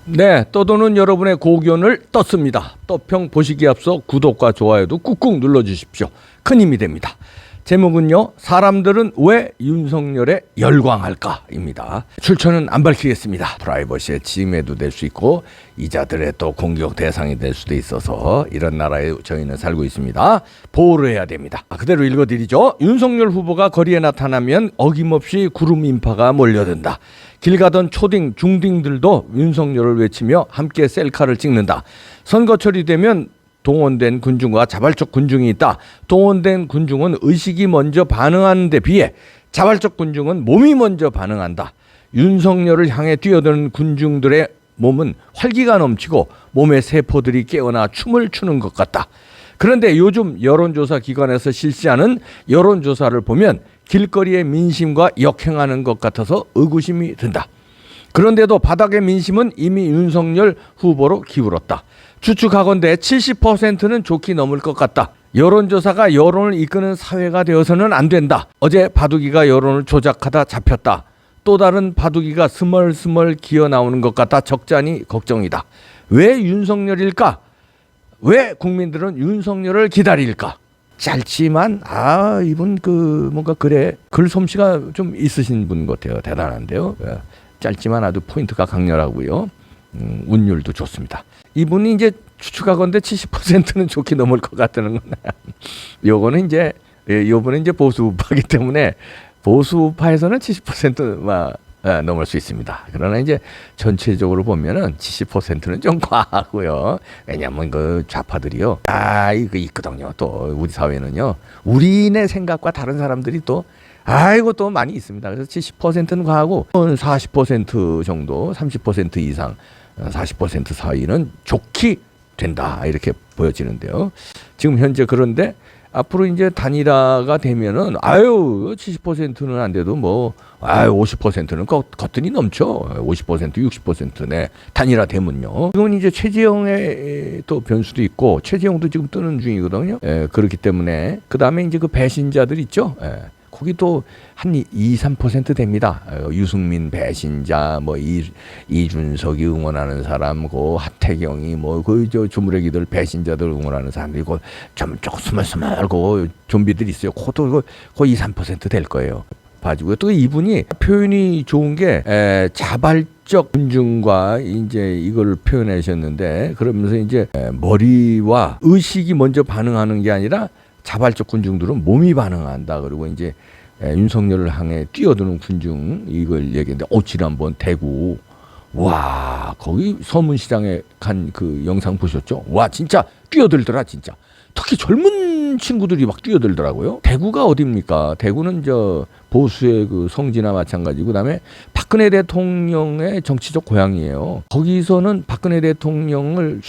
네, 떠도는 여러분의 고견을 떴습니다. 떠평 보시기에 앞서 구독과 좋아요도 꾹꾹 눌러주십시오. 큰 힘이 됩니다. 제목은요, 사람들은 왜 윤석열에 열광할까입니다. 출처는 안 밝히겠습니다. 프라이버시의 침해도 될 수 있고 이자들의 또 공격 대상이 될 수도 있어서 이런 나라에 저희는 살고 있습니다. 보호를 해야 됩니다. 그대로 읽어드리죠. 윤석열 후보가 거리에 나타나면 어김없이 구름 인파가 몰려든다. 길 가던 초딩, 중딩들도 윤석열을 외치며 함께 셀카를 찍는다. 선거철이 되면 동원된 군중과 자발적 군중이 있다. 동원된 군중은 의식이 먼저 반응하는 데 비해 자발적 군중은 몸이 먼저 반응한다. 윤석열을 향해 뛰어드는 군중들의 몸은 활기가 넘치고 몸의 세포들이 깨어나 춤을 추는 것 같다. 그런데 요즘 여론조사 기관에서 실시하는 여론조사를 보면 길거리의 민심과 역행하는 것 같아서 의구심이 든다. 그런데도 바닥의 민심은 이미 윤석열 후보로 기울었다. 추측하건대 70%는 좋게 넘을 것 같다. 여론조사가 여론을 이끄는 사회가 되어서는 안 된다. 어제 바둑이가 여론을 조작하다 잡혔다. 또 다른 바둑이가 스멀스멀 기어 나오는 것 같아 적잖이 걱정이다. 왜 윤석열일까? 왜 국민들은 윤석열을 기다릴까? 짧지만 이분 뭔가 글솜씨가 좀 있으신 분 같아요. 대단한데요. 짧지만 아주 포인트가 강렬하고요. 운율도 좋습니다. 이분이 이제 추측하건대 70%는 좋게 넘을 것 같다는 건 요거는 이제 요번에 이제 보수 우파이기 때문에 보수 우파에서는 70% 넘을 수 있습니다. 그러나 이제 전체적으로 보면은 70%는 좀 과하고요. 왜냐하면 그 좌파들이요. 이거 있거든요. 또 우리 사회는요. 우리네 생각과 다른 사람들이 또 또 많이 있습니다. 그래서 70%는 과하고 40% 정도, 30% 이상, 40% 사이는 좋게 된다 이렇게 보여지는데요. 지금 현재 그런데 앞으로 이제 단일화가 되면은 70%는 안 돼도 50%는 거뜬히 넘죠. 50% 60%네 단일화 되면요. 지금은 이제 최재형의 또 변수도 있고 최재형도 지금 뜨는 중이거든요. 그렇기 때문에 그 다음에 이제 그 배신자들 있죠. 거기 또 한 2~3% 됩니다. 유승민 배신자, 이준석이 응원하는 사람, 하태경이 조무래기들 배신자들 응원하는 사람들이고 좀 스멀스멀고 좀비들 있어요. 그것도 2~3% 될 거예요. 봐주고 또 이분이 표현이 좋은 게 자발적 군중과 이제 이걸 표현하셨는데 그러면서 이제 머리와 의식이 먼저 반응하는 게 아니라 자발적 군중들은 몸이 반응한다. 그리고 이제 윤석열을 향해 뛰어드는 군중 이걸 얘기했는데 지난번 대구 거기 서문시장에 간 그 영상 보셨죠? 진짜 뛰어들더라 진짜. 특히 젊은 친구들이 막 뛰어들더라고요. 대구가 어디입니까? 대구는 보수의 그 성지나 마찬가지고 그다음에 박근혜 대통령의 정치적 고향이에요. 거기서는 박근혜 대통령을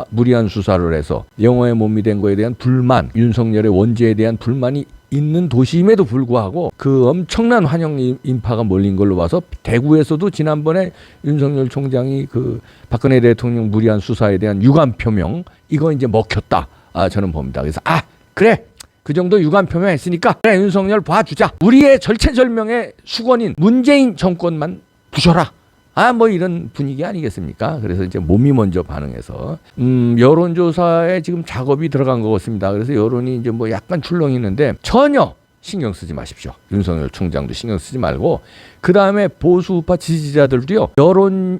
무리한 수사를 해서 영어에 못 미된 거에 대한 불만, 윤석열의 원죄에 대한 불만이 있는 도시임에도 불구하고 그 엄청난 환영 인파가 몰린 걸로 봐서 대구에서도 지난번에 윤석열 총장이 그 박근혜 대통령 무리한 수사에 대한 유감 표명 이거 이제 먹혔다. 저는 봅니다. 그래서 그래 그 정도 유감 표명했으니까 그래 윤석열 봐주자. 우리의 절체절명의 수건인 문재인 정권만 부셔라. 이런 분위기 아니겠습니까? 그래서 이제 몸이 먼저 반응해서 여론조사에 지금 작업이 들어간 것 같습니다. 그래서 여론이 이제 약간 출렁이는데 전혀 신경 쓰지 마십시오. 윤석열 총장도 신경 쓰지 말고 그 다음에 보수 우파 지지자들도요.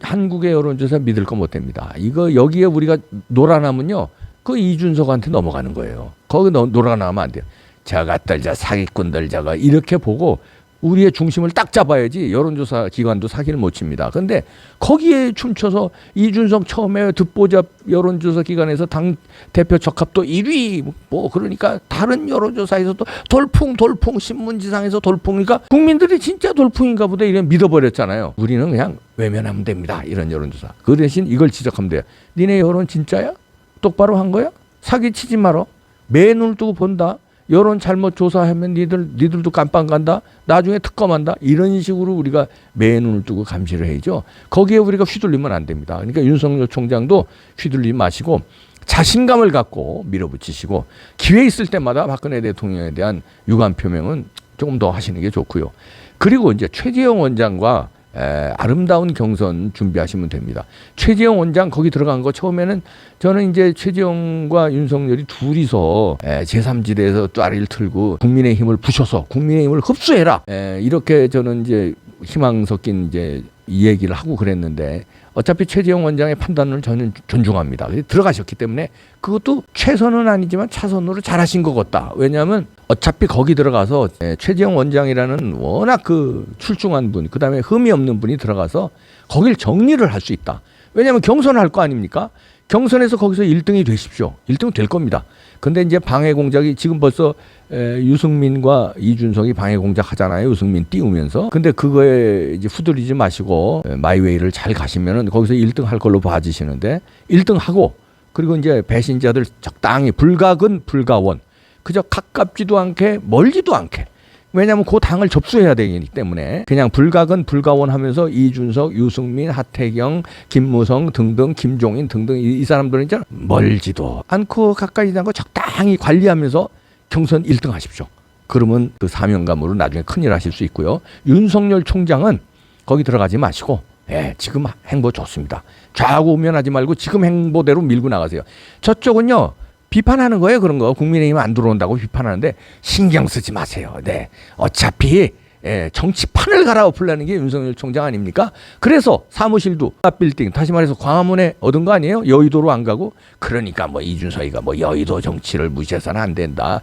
한국의 여론조사 믿을 거 못 됩니다. 여기에 우리가 놀아나면요. 그 이준석한테 넘어가는 거예요. 거기 놀아나면 안 돼요. 저것들 사기꾼들 이렇게 보고 우리의 중심을 딱 잡아야지 여론조사 기관도 사기를 못 칩니다. 그런데 거기에 춤춰서 이준석 처음에 듣보잡 여론조사 기관에서 당 대표 적합도 1위 그러니까 다른 여론조사에서도 돌풍 신문지상에서 돌풍이니까 국민들이 진짜 돌풍인가 보다 이래 믿어버렸잖아요. 우리는 그냥 외면하면 됩니다. 이런 여론조사. 그 대신 이걸 지적하면 돼요. 니네 여론 진짜야? 똑바로 한 거야? 사기치지 말어. 매 눈을 뜨고 본다. 여론 잘못 조사하면 니들도 깜빵 간다. 나중에 특검한다. 이런 식으로 우리가 매 눈을 뜨고 감시를 해야죠. 거기에 우리가 휘둘리면 안 됩니다. 그러니까 윤석열 총장도 휘둘리지 마시고 자신감을 갖고 밀어붙이시고 기회 있을 때마다 박근혜 대통령에 대한 유감 표명은 조금 더 하시는 게 좋고요. 그리고 이제 최재형 원장과 아름다운 경선 준비하시면 됩니다. 최재형 원장 거기 들어간 거 처음에는 저는 이제 최재형과 윤석열이 둘이서 제3지대에서 뚜아리를 틀고 국민의힘을 부셔서 국민의힘을 흡수해라. 이렇게 저는 이제 희망 섞인 이제 이 얘기를 하고 그랬는데 어차피 최재형 원장의 판단을 저는 존중합니다. 들어가셨기 때문에 그것도 최선은 아니지만 차선으로 잘하신 것 같다. 왜냐하면 어차피 거기 들어가서 최재형 원장이라는 워낙 그 출중한 분, 그다음에 흠이 없는 분이 들어가서 거길 정리를 할 수 있다. 왜냐하면 경선할 거 아닙니까? 경선에서 거기서 1등이 되십시오. 1등 될 겁니다. 근데 이제 방해 공작이 지금 벌써 유승민과 이준석이 방해 공작 하잖아요. 유승민 띄우면서. 근데 그거에 이제 후들리지 마시고 마이웨이를 잘 가시면은 거기서 1등 할 걸로 봐지시는데 1등 하고 그리고 이제 배신자들 적당히 불가근 불가원 그저 가깝지도 않게 멀지도 않게 왜냐하면 그 당을 접수해야 되기 때문에 그냥 불가근 불가원 하면서 이준석, 유승민, 하태경, 김무성 등등 김종인 등등 이 사람들은 이제 멀지도 않고 가까이지 않고 적당히 관리하면서 경선 1등 하십시오. 그러면 그 사명감으로 나중에 큰일 하실 수 있고요. 윤석열 총장은 거기 들어가지 마시고 지금 행보 좋습니다. 좌우 우면하지 말고 지금 행보대로 밀고 나가세요. 저쪽은요. 비판하는 거예요. 그런 거. 국민의힘 안 들어온다고 비판하는데 신경 쓰지 마세요. 네. 어차피 정치판을 갈아엎으려는 게 윤석열 총장 아닙니까? 그래서 사무실도 빌딩 다시 말해서 광화문에 얻은 거 아니에요? 여의도로 안 가고 그러니까 뭐 이준석이가 뭐 여의도 정치를 무시해서는 안 된다.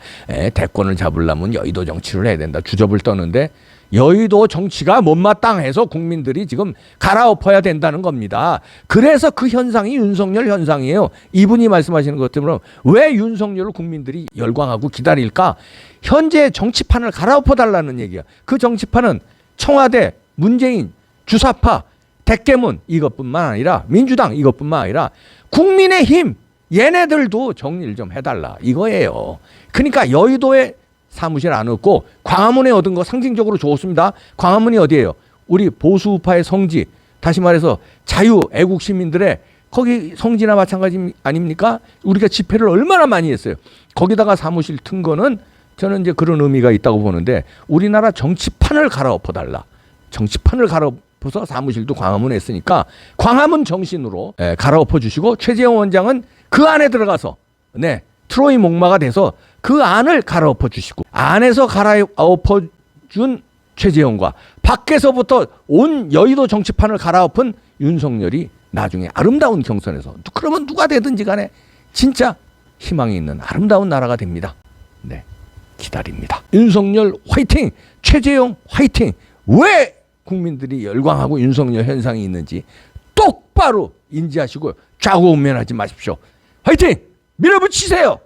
대권을 잡으려면 여의도 정치를 해야 된다. 주접을 떠는데 여의도 정치가 못마땅해서 국민들이 지금 갈아엎어야 된다는 겁니다. 그래서 그 현상이 윤석열 현상이에요. 이분이 말씀하시는 것처럼 왜 윤석열을 국민들이 열광하고 기다릴까? 현재 정치판을 갈아엎어달라는 얘기야. 그 정치판은 청와대, 문재인, 주사파, 대깨문 이것뿐만 아니라 민주당 이것뿐만 아니라 국민의힘 얘네들도 정리를 좀 해달라 이거예요. 그러니까 여의도에 사무실 안 얻고 광화문에 얻은 거 상징적으로 좋습니다. 광화문이 어디예요? 우리 보수파의 성지, 다시 말해서 자유 애국 시민들의 거기 성지나 마찬가지 아닙니까? 우리가 집회를 얼마나 많이 했어요. 거기다가 사무실 튼 거는 저는 이제 그런 의미가 있다고 보는데 우리나라 정치판을 갈아엎어달라. 정치판을 갈아엎어서 사무실도 광화문에 했으니까 광화문 정신으로 갈아엎어 주시고 최재형 원장은 그 안에 들어가서 트로이 목마가 돼서 그 안을 갈아엎어 주시고 안에서 갈아엎어 준 최재형과 밖에서부터 온 여의도 정치판을 갈아엎은 윤석열이 나중에 아름다운 경선에서 그러면 누가 되든지 간에 진짜 희망이 있는 아름다운 나라가 됩니다. 네, 기다립니다. 윤석열 화이팅! 최재형 화이팅! 왜 국민들이 열광하고 윤석열 현상이 있는지 똑바로 인지하시고 좌우우면하지 마십시오. 화이팅! 밀어붙이세요.